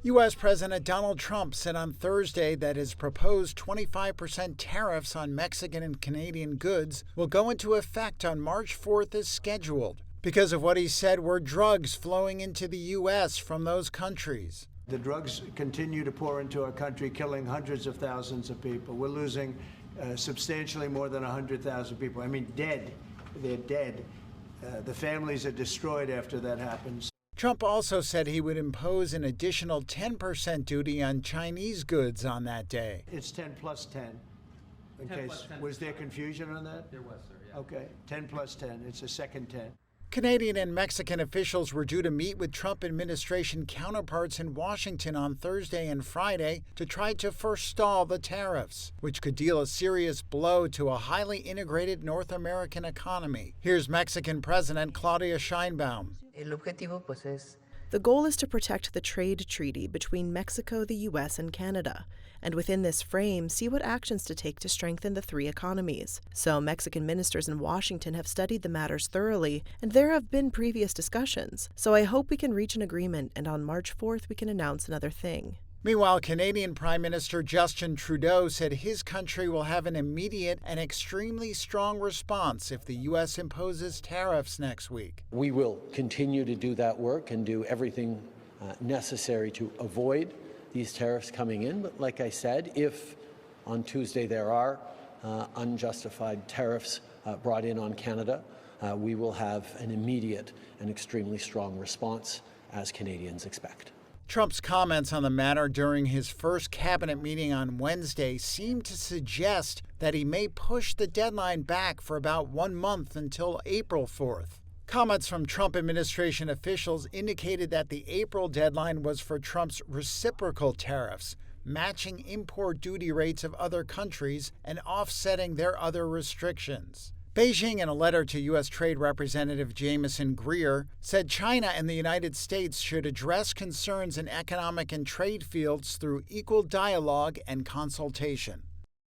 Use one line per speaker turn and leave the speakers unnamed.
U.S. President Donald Trump said on Thursday that his proposed 25% tariffs on Mexican and Canadian goods will go into effect on March 4th as scheduled because of what he said were drugs flowing into the U.S. from those countries.
The drugs continue to pour into our country, killing hundreds of thousands of people. We're losing substantially more than 100,000 people. I mean, dead. They're dead. The families are destroyed after that happens.
Trump also said he would impose an additional 10% duty on Chinese goods on that day.
It's 10 plus 10. In
10
case,
plus 10
was there confusion on that?
There was, sir, yeah.
Okay, 10 plus 10. It's a second 10.
Canadian and Mexican officials were due to meet with Trump administration counterparts in Washington on Thursday and Friday to try to forestall the tariffs, which could deal a serious blow to a highly integrated North American economy. Here's Mexican President Claudia Sheinbaum.
The goal is to protect the trade treaty between Mexico, the U.S., and Canada, and within this frame, see what actions to take to strengthen the three economies. So Mexican ministers in Washington have studied the matters thoroughly, and there have been previous discussions. So I hope we can reach an agreement, and on March 4th we can announce another thing.
Meanwhile, Canadian Prime Minister Justin Trudeau said his country will have an immediate and extremely strong response if the U.S. imposes tariffs next week.
We will continue to do that work and do everything necessary to avoid these tariffs coming in. But like I said, if on Tuesday there are unjustified tariffs brought in on Canada, we will have an immediate and extremely strong response, as Canadians expect.
Trump's comments on the matter during his first cabinet meeting on Wednesday seemed to suggest that he may push the deadline back for about 1 month until April 4th. Comments from Trump administration officials indicated that the April deadline was for Trump's reciprocal tariffs, matching import duty rates of other countries and offsetting their other restrictions. Beijing, in a letter to U.S. Trade Representative Jamieson Greer, said China and the United States should address concerns in economic and trade fields through equal dialogue and consultation.